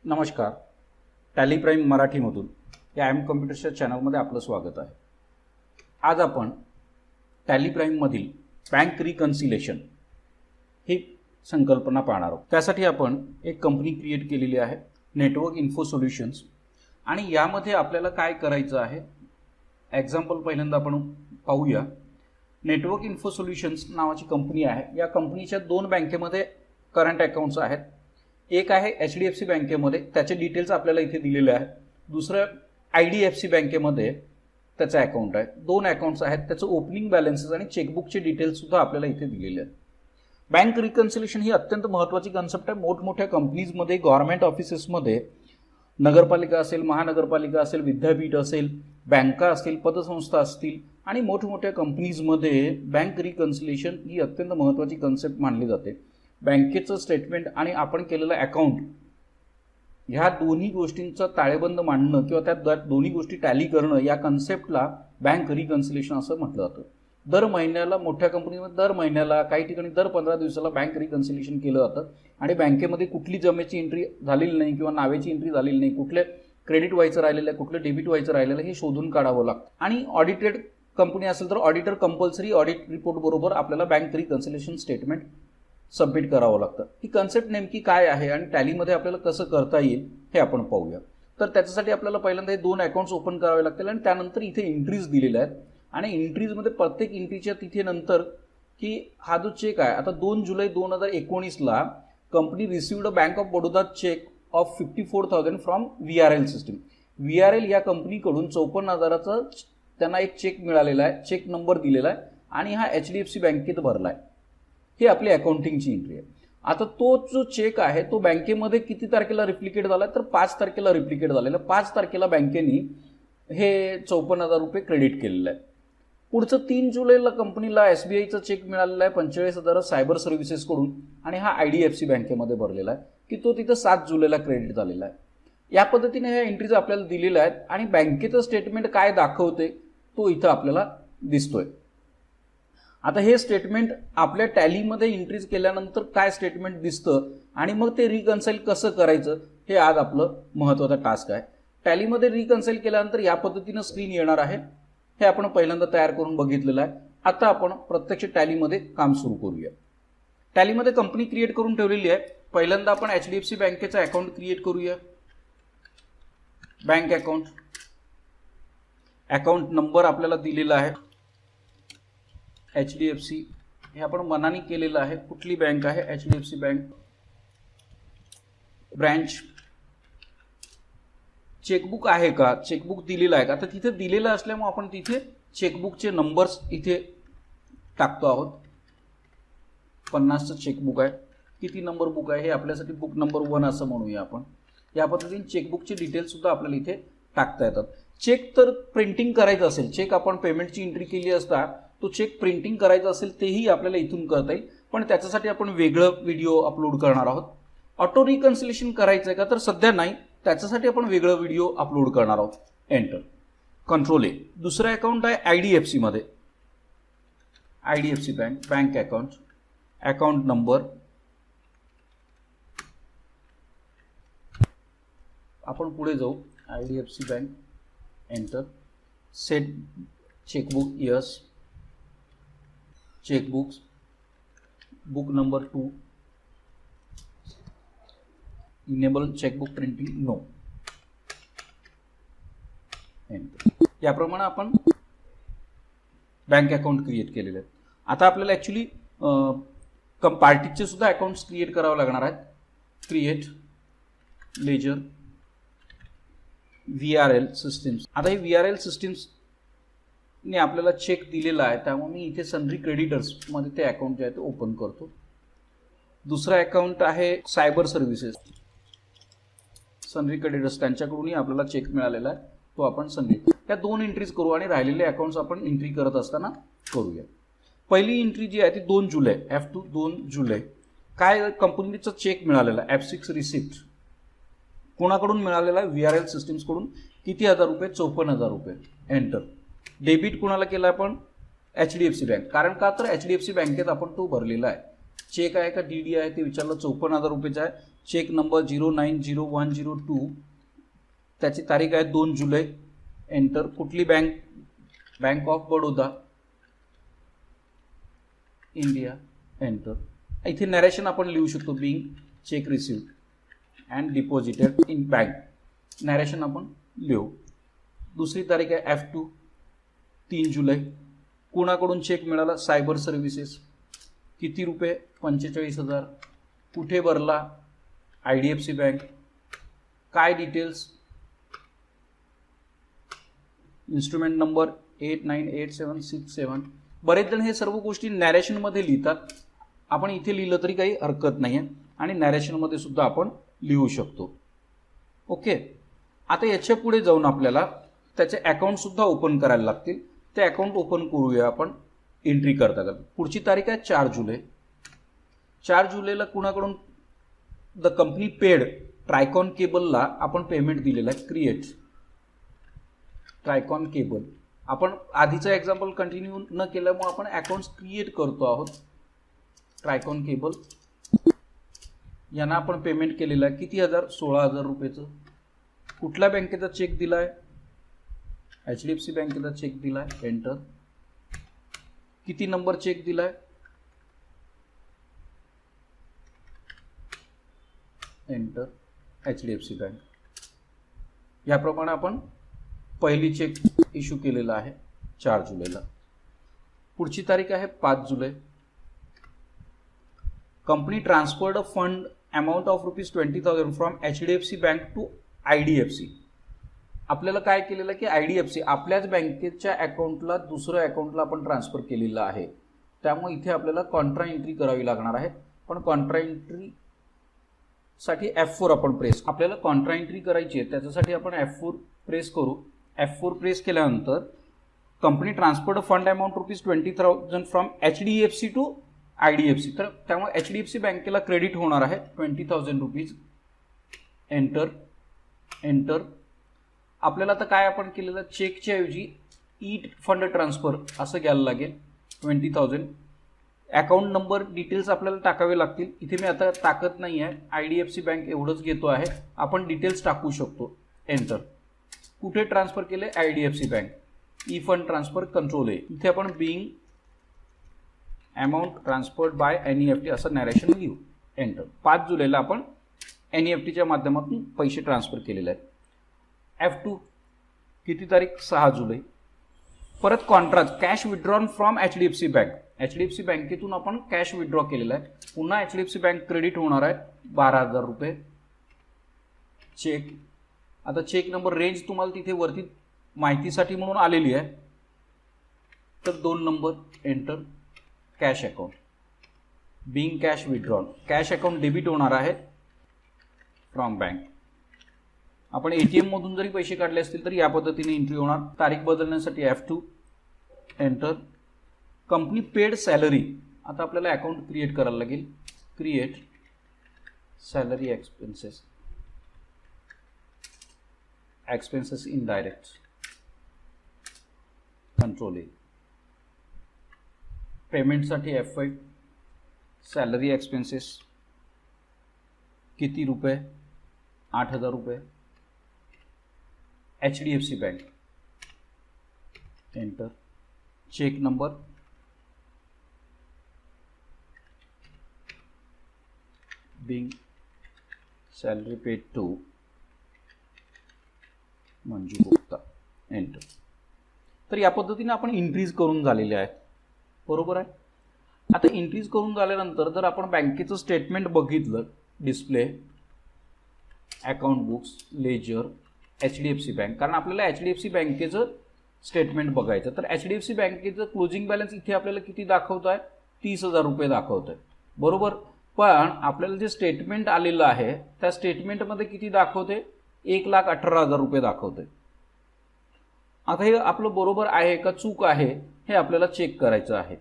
नमस्कार. Tally prime मराठीमधून या एम कम्प्युटर्सच्या चॅनलमध्ये आपलं स्वागत आहे. आज आपण टॅली प्राईममधील बँक रिकन्सिलेशन ही संकल्पना पाहणार आहोत. त्यासाठी आपण एक कंपनी क्रिएट केलेली आहे, नेटवर्क इन्फो सोल्युशन्स. आणि यामध्ये आपल्याला काय करायचं आहे, एक्झाम्पल पहिल्यांदा आपण पाहूया. नेटवर्क इन्फो सोल्युशन्स नावाची कंपनी आहे. या कंपनीच्या दोन बँकेमध्ये करंट अकाउंट्स आहेत. एक आहे HDFC बँकेमध्ये, त्याचे डिटेल्स आपल्याला इथे दिलेले आहेत. दुसरं IDFC बँकेमध्ये त्याचं अकाउंट आहे. दोन अकाउंट्स आहेत, त्याचं ओपनिंग बॅलन्सेस आणि चेकबुकचे डिटेल्स सुद्धा आपल्याला इथे दिलेले आहेत. बँक रिकन्सिलेशन ही अत्यंत महत्त्वाची कन्सेप्ट आहे. मोठमोठ्या कंपनीजमध्ये, गव्हर्नमेंट ऑफिसेसमध्ये, नगरपालिका असेल, महानगरपालिका असेल, विद्यापीठ असेल, बँका असतील, पतसंस्था असतील आणि मोठमोठ्या कंपनीजमध्ये बँक रिकन्सिलेशन ही अत्यंत महत्त्वाची कन्सेप्ट मानली जाते. बँकेचं स्टेटमेंट आणि आपण केलेलं अकाउंट ह्या दोन्ही गोष्टींचा ताळेबंद मांडणं किंवा त्या दोन्ही गोष्टी टॅली करणं या कन्सेप्टला बँक रिकन्सिलेशन असं म्हटलं जातं. दर महिन्याला मोठ्या कंपनीमध्ये दर महिन्याला, काही ठिकाणी दर 15 दिवसाला बँक रिकन्सिलेशन केलं जातं. आणि बँकेमध्ये कुठली जमेची एंट्री झालेली नाही किंवा नावेची एंट्री झालेली नाही, कुठले क्रेडिट व्हायचं राहिलेलं आहे, कुठलं डेबिट व्हायचं राहिलेलं आहे, हे शोधून काढावं लागतं. आणि ऑडिटेड कंपनी असेल तर ऑडिटर कंपल्सरी ऑडिट रिपोर्ट बरोबर आपल्याला बँक रिकन्सिलेशन स्टेटमेंट सबमिट करावं लागतं. ही कन्सेप्ट नेमकी काय आहे आणि टॅलीमध्ये आपल्याला कसं करता येईल हे आपण पाहूया. तर त्याच्यासाठी आपल्याला पहिल्यांदा हे दोन अकाउंट्स ओपन करावे लागतील आणि त्यानंतर इथे एंट्रीज दिलेल्या आहेत. आणि एंट्रीजमध्ये प्रत्येक एंट्रीच्या तिथे नंतर की हा जो चेक आहे, आता 2 जुलै 2019ला company received a bank of Baroda cheque of 54,000 from VRL system. VRL या कंपनीकडून 54,000चा त्यांना एक चेक मिळालेला आहे, चेक नंबर दिलेला आहे आणि हा HDFC बँकेत भरला आहे. ही आपली अकाउंटिंगची एंट्री आहे. आता तो जो चेक आहे तो बँकेमध्ये किती तारखेला रिप्लिकेट झाला तर 5 तारखेला रिप्लिकेट झालेला. 5 तारखेला बँकेने हे 54,000 रुपये क्रेडिट केलेलं आहे. पुढचं 3 जुलैला कंपनीला SBIचा चेक मिळालेला आहे 45,000 सायबर सर्व्हिसेसकडून आणि हा IDFC बँकेमध्ये भरलेला आहे की तो तिथं 7 जुलैला क्रेडिट झालेला आहे. या पद्धतीने ह्या एंट्रीज आपल्याला दिलेल्या आहेत आणि बँकेचं स्टेटमेंट काय दाखवते तो इथं आपल्याला दिसतोय. आता हे स्टेटमेंट आपल्या टॅलीमध्ये एंट्रीज केल्यानंतर काय स्टेटमेंट दिसतं आणि मग ते रिकन्साईल कसं करायचं हे आज आपलं महत्त्वाचा टास्क आहे. टॅलीमध्ये रिकन्साईल केल्यानंतर या पद्धतीनं स्क्रीन येणार आहे. हे आपण पहिल्यांदा तयार करून बघितलेलं आहे. आता आपण प्रत्यक्ष टॅलीमध्ये काम सुरू करूया. टॅलीमध्ये कंपनी क्रिएट करून ठेवलेली आहे. पहिल्यांदा आपण HDFC बँकेचा अकाउंट क्रिएट करूया. बँक अकाउंट, अकाउंट नंबर आपल्याला दिलेला आहे HDFC, हे आपण मनाने केलेलं आहे. कुठली बँक आहे, HDFC बँक. ब्रँच, चेकबुक आहे का, चेकबुक दिलेलं आहे का. आता तिथे दिलेलं असल्यामुळे आपण तिथे चेकबुकचे नंबर्स इथे टाकतो आहोत. 50चं चेकबुक आहे. किती नंबर बुक आहे हे आपल्यासाठी बुक नंबर 1 असं म्हणूया आपण. या पद्धतीने चेकबुकचे डिटेल्स सुद्धा आपल्याला इथे टाकता येतात. चेक तर प्रिंटिंग करायचं असेल, चेक आपण पेमेंटची एंट्री केली असता तो चेक प्रिंटिंग करायचा असेल तेही आपल्याला इथून करता येईल, पण त्याच्यासाठी आपण वेगळं व्हिडिओ अपलोड करणार आहोत. ऑटो रिकन्सिलेशन करायचं आहे का तर सध्या नाही, त्याच्यासाठी आपण वेगळं व्हिडिओ अपलोड करणार आहोत. Enter, control A. दुसरं अकाउंट आहे IDFC मध्ये, IDFC bank, bank account, account number. आपण पुढे जाऊ. IDFC bank, enter. Set chequebook, yes. Chequebooks, book number 2. Enable chequebook printing, no. Enter. याप्रमाणे आपण बँक अकाउंट क्रिएट केलेले आहेत. आता आपल्याला ॲक्च्युली पार्टीचे सुद्धा अकाउंट्स क्रिएट करावे लागणार आहेत. Create ledger VRL systems. आता हे VRL सिस्टीम्स ने आपल्याला चेक दिलेला आहे, त्यामुळे मी इथे सन्ड्री क्रेडिटर्समध्ये ते अकाउंट जे आहे ते ओपन करतो. दुसरा अकाउंट आहे सायबर सर्व्हिसेस, सन्ड्री क्रेडिटर्स, त्यांच्याकडूनही आपल्याला चेक मिळालेला आहे, तो आपण सन्ड्री. त्या 2 एंट्रीज करू आणि राहिलेले अकाउंट्स आपण एंट्री करत असताना करूया. पहिली एंट्री जी आहे ती 2 जुलै, F2 2 जुलै. काय कंपनीचा चेक मिळालेला आहे, F6 रिसिप्ट. कोणाकडून मिळालेला आहे, VRL सिस्टीम्सकडून. किती हजार रुपये, 54,000 रुपये. एंटर. डेबिट कोणाला केला आपण, HDFC बँक. कारण का तर HDFC बँकेत आपण तो भरलेला आहे. चेक आहे का DD आहे ते विचारलं, 54,000 रुपयेचा आहे. चेक नंबर 090102, त्याची तारीख आहे 2 जुलै. एंटर. कुठली bank? Bank of Baroda India. Enter. इथे नरेशन आपण लिहू शकतो, being cheque received and deposited in bank. Narration आपण लिहू. दुसरी तारीख आहे F2 3 जुलै. कुणाकडून चेक मिळाला? Cyber services. किती रुपये? 45,000. कुठे भरला? IDFC bank. काय डिटेल्स? Instrument number 898767. बरेच जण हे सर्व गोष्टी नॅरेशनमध्ये लिहितात. आपण इथे लिहिलं तरी काही हरकत नाही आहे आणि नॅरेशनमध्ये सुद्धा आपण लिहू शकतो. ओके. आता याच्या पुढे जाऊन आपल्याला त्याचे अकाउंटसुद्धा ओपन करायला लागतील. ते अकाउंट ओपन करूया आपण एंट्री करता करता. पुढची तारीख आहे 4 जुलै. 4 जुलैला कुणाकडून? द कंपनी पेड ट्रायकॉन केबलला आपण पेमेंट दिलेलं आहे. Create Trikon cable. आपण आधीचं एक्झाम्पल कंटिन्यू न केल्यामुळे आपण अकाउंट्स क्रिएट करतो आहोत. ट्रायकॉन केबल यांना आपण पेमेंट केलेलं आहे. किती हजार? 16,000 रुपयेचं. कुठल्या बँकेचा चेक दिला आहे? HDFC बँकेचा चेक दिला आहे. एंटर. किती नंबर चेक दिला आहे? एंटर. HDFC bank. याप्रमाणे आपण पहिली चेक इश्यू केलेला आहे 4 जुलैला. पुढची तारीख आहे 5 जुलै. Company transferred a fund amount of ₹20,000 from HDFC bank to IDFC. आपल्याला काय केलेलं की IDFC आपल्याच बँकेच्या अकाउंटला दुसऱ्या अकाउंटला आपण ट्रान्सफर केलेलं आहे. त्यामुळे इथे आपल्याला कॉन्ट्रा एंट्री करावी लागणार आहे. पण कॉन्ट्रा एंट्री साठी F4 आपण प्रेस. आपल्याला कॉन्ट्रा एंट्री करायची आहे त्याच्यासाठी आपण F4 प्रेस करू. F4 प्रेस केल्यानंतर company transferred fund amount ₹20,000 from HDFC to IDFC. तर त्यामुळे HDFC बँकेला क्रेडिट होणार आहे ₹20,000. एंटर. एंटर. आपल्याला आता काय आपण केलेलं? चेकच्या ऐवजी ई फंड ट्रान्सफर असं घ्यायला लागेल. 20,000. अकाउंट नंबर डिटेल्स आपल्याला टाकावे लागतील. इथे मी आता टाकत नाही आहे. IDFC बँक एवढंच घेतो आहे. आपण डिटेल्स टाकू शकतो. एंटर. कुठे ट्रान्सफर केले? IDFC bank. E fund transfer control आहे. इथे आपण being amount transferred by NEFT असं नॅरेशन लिहू. एंटर. 5 जुलैला आपण NEFTच्या माध्यमातून पैसे ट्रान्सफर केलेले आहेत. F2 किती तारीख? 6 जुलै. परत contract cash withdrawn from HDFC bank. HDFC बँकेतून आपण कॅश विड्रॉ केलेला आहे. पुन्हा HDFC बँक क्रेडिट होणार आहे 12,000 रुपये. चेक. आता चेक नंबर रेंज तुम्हाला तिथे वरती माहितीसाठी म्हणून आलेली आहे. तर 2 number. Enter. Cash account. Being cash withdrawn. Cash account debit होणार आहे फ्रॉम बँक. आपण ATM मधून जरी पैसे काढले असतील तरी या पद्धतीने एंट्री होणार. तारीख बदलण्यासाठी F2. Enter. Company paid salary. आता आपल्याला अकाउंट क्रिएट करायला लागेल. Create salary expenses. Expenses indirect. Control A. पेमेंटसाठी F5. सॅलरी एक्सपेन्सेस किती रुपये? 8,000 रुपये. HDFC bank. Enter. Cheque number being salary paid to Manju Gupta. Enter. तर या पद्धतीने आपण इंक्रीज करून झालेले आहेत. बरोबर आहे. आता इंक्रीज करून झाल्यानंतर जर आपण बँकेचं स्टेटमेंट बघितलं, display account books, ledger, HDFC bank, कारण आपल्याला HDFC बँकेचं स्टेटमेंट बघायचं. तर HDFC बँकेचं क्लोजिंग बॅलन्स इथे आपल्याला किती दाखवत आहे? 30,000 रुपये दाखवत आहे. बरोबर. पण आपल्याला जे स्टेटमेंट आलेलं आहे त्या स्टेटमेंटमध्ये किती दाखवते? 1,18,000 रुपये दाखवते. आता हे आपलं बरोबर आहे का चूक आहे हे आपल्याला चेक करायचं आहे.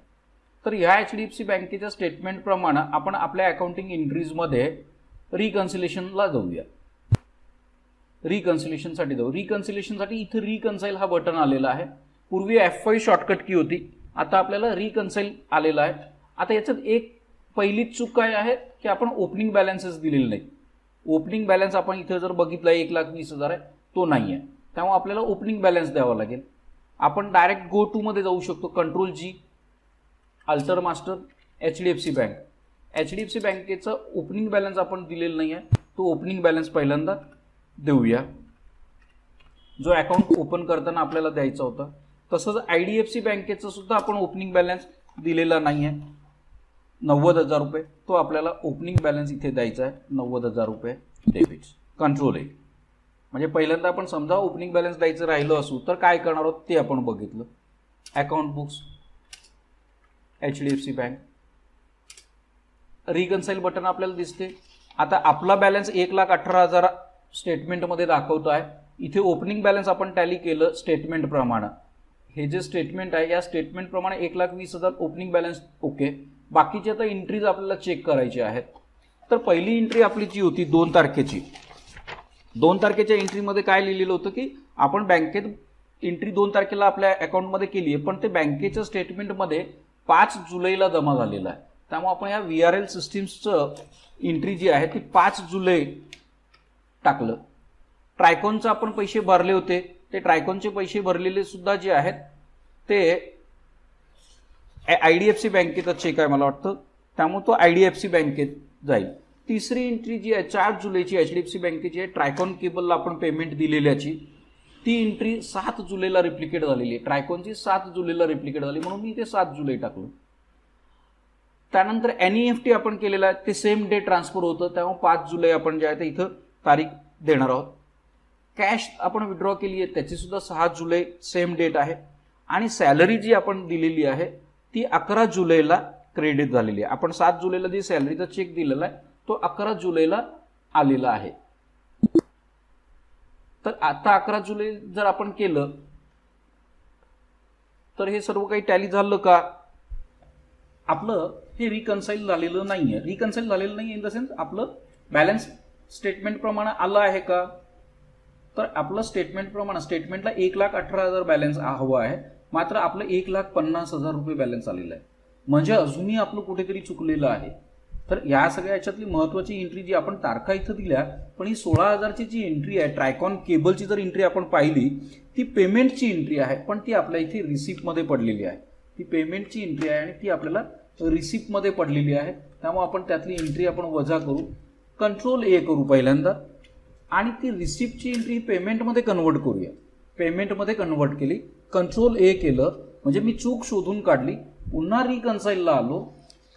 तर ह्या HDFC बँकेच्या स्टेटमेंट प्रमाणे आपण आपल्या अकाउंटिंग एंट्रीजमध्ये रिकन्सिलेशनला जाऊया. रिकन्सिलेशनसाठी जाऊ. रिकन्सिलेशनसाठी इथे रिकन्साईल हा बटन आलेला आहे. पूर्वी F5 शॉर्टकट की होती, आता आपल्याला रिकन्साईल आलेला आहे. आता याच्यात एक पहिलीच चूक काय आहे की आपण ओपनिंग बॅलन्सेस दिलेले नाहीत. ओपनिंग बॅलन्स आपण इथे जर बघितलं 1,20,000 आहे, तो नाही आहे. त्यामुळे आपल्याला ओपनिंग बॅलन्स द्यावा लागेल. आपण डायरेक्ट गो टू मध्ये जाऊ शकतो. Control G, alter master, HDFC bank. HDFC बँकेचं ओपनिंग बॅलन्स आपण दिलेलं नाही आहे, तो ओपनिंग बॅलन्स पहिल्यांदा देऊया, जो अकाउंट ओपन करताना आपल्याला द्यायचा होता. तसंच IDFC बँकेचं सुद्धा आपण ओपनिंग बॅलन्स दिलेला नाही आहे, 90,000 रुपये. तो आपल्याला ओपनिंग बॅलन्स इथे द्यायचा आहे, 90,000 रुपये डेबिट्स. Control A. म्हणजे पहिल्यांदा आपण समजा ओपनिंग बॅलन्स द्यायचं राहिलं असू तर काय करणार आहोत ते आपण बघितलं. Account books, HDFC bank, reconcile button आपल्याला दिसते. आता आपला बॅलन्स 1,18,000 स्टेटमेंटमध्ये दाखवतो आहे. इथे ओपनिंग बॅलन्स आपण टॅली केलं स्टेटमेंट प्रमाणे. हे जे स्टेटमेंट आहे या स्टेटमेंट प्रमाणे 1,20,000 ओपनिंग बॅलन्स ओके. बाकीचे आता एंट्रीज आपल्याला चेक करायचे आहेत. तर पहिली एंट्री आपली जी होती 2 तारखेची, 2 तारखेच्या एंट्रीमध्ये काय लिहिलेलं होतं की आपण बँकेत एंट्री 2 तारखेला आपल्या अकाउंटमध्ये केली आहे, पण ते बँकेच्या स्टेटमेंटमध्ये 5 जुलैला जमा झालेलं आहे. त्यामुळे आपण या VRL सिस्टीम्सचं एंट्री जी आहे ती 5 जुलै टाकलं. ट्रायकॉनचं आपण पैसे भरले होते, ते ट्रायकॉनचे पैसे भरलेले सुद्धा जे आहेत ते IDFC बँकेचा चेक आहे मला वाटतं, त्यामुळे तो IDFC बँकेत जाईल. तिसरी एंट्री जी आहे 4 जुलैची HDFC बँकेची आहे, ट्रायकॉन केबलला आपण पेमेंट दिलेल्याची, ती एंट्री 7 जुलैला रिप्लिकेट झालेली आहे. ट्रायकॉनची 7 जुलैला रिप्लिकेट झाली म्हणून मी इथे 7 जुलै टाकलं. त्यानंतर NEFT आपण केलेला आहे, ते सेम डे ट्रान्सफर होतं, त्यामुळे 5 जुलै आपण जे आहे ते इथं तारीख देणार आहोत. कॅश आपण विड्रॉ केली आहे त्याची सुद्धा 6 जुलै सेम डेट आहे. आणि सॅलरी जी आपण दिलेली आहे ती 11 जुलैला क्रेडिट झालेली आहे. आपण 7 जुलैला जी सॅलरीचा चेक दिलेला आहे तो 11 जुलैला आलेला आहे. तर आता 11 जुलै जर आपण केलं तर हे सर्व काही टॅली झालं का? आपलं हे रिकन्साईल झालेलं नाहीये. रिकन्साईल झालेलं नाही इन द सेन्स आपलं बॅलन्स स्टेटमेंट प्रमाणे आलं आहे का? तर आपलं स्टेटमेंट प्रमाणे स्टेटमेंटला 1,18,000 बॅलन्स हवं आहे, मात्र आपलं 1,50,000 रुपये बॅलन्स आलेलं आहे. म्हणजे अजूनही आपलं कुठेतरी चुकलेलं आहे. तर या सगळ्या याच्यातली महत्वाची एंट्री जी आपण तारखा इथं दिल्या, पण ही 16,000ची जी एंट्री आहे ट्रायकॉन केबलची जर एंट्री आपण पाहिली ती पेमेंटची एंट्री आहे, पण ती आपल्या इथे रिसिप्टमध्ये पडलेली आहे. ती पेमेंटची एंट्री आहे आणि ती आपल्याला रिसिप्टमध्ये पडलेली आहे. त्यामुळे आपण त्यातली एंट्री आपण वजा करू, कंट्रोल A करू पहिल्यांदा आणि ती रिसिप्टची एंट्री पेमेंटमध्ये कन्वर्ट करूया. पेमेंटमध्ये कन्वर्ट केली, कंट्रोल A केलं म्हणजे मी चूक शोधून काढली. पुन्हा रिकन्साईलला आलो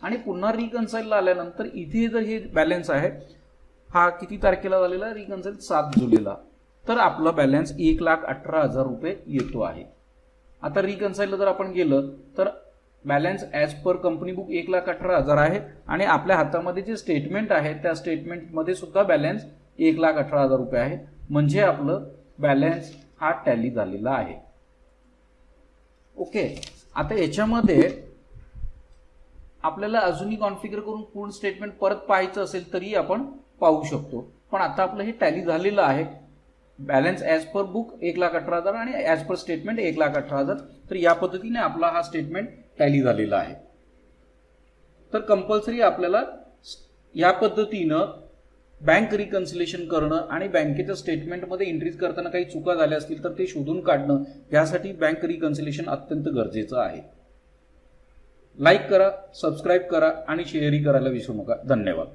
आणि पुन्हा रिकन्साईलला आल्यानंतर इथे जर हे बॅलन्स आहे हा किती तारखेला झालेला रिकन्साईल 7 जुलैला, तर आपला बॅलन्स 1,18,000 रुपये येतो आहे. आता रिकन्साईलला जर आपण गेलं तर balance as per company book 1,18,000 आहे आणि आपल्या हातामध्ये जे स्टेटमेंट आहे त्या स्टेटमेंटमध्ये सुद्धा बॅलन्स 1,18,000 रुपये आहे. म्हणजे आपलं बॅलन्स हा टॅली झालेला आहे. ओके. आता याच्यामध्ये आपल्याला अजूनही कॉन्फिगर करून पूर्ण स्टेटमेंट परत पाहायचं असेल तरी आपण पाहू शकतो. पण आता आपलं हे टॅली झालेलं आहे. बॅलन्स ॲज पर बुक 1,18,000 आणि ॲज पर स्टेटमेंट 1,18,000. तर या पद्धतीने आपला हा स्टेटमेंट टॅली झालेला आहे. तर कंपल्सरी आपल्याला या पद्धतीनं बँक रिकन्सिलेशन करणं आणि बँकेच्या स्टेटमेंटमध्ये एंट्रीज करताना काही चुका झाल्या असतील तर ते शोधून काढणं, यासाठी बँक रिकन्सिलेशन अत्यंत गरजेचं आहे. लाईक करा, सबस्क्राईब करा आणि शेअरही करायला विसरू नका. धन्यवाद.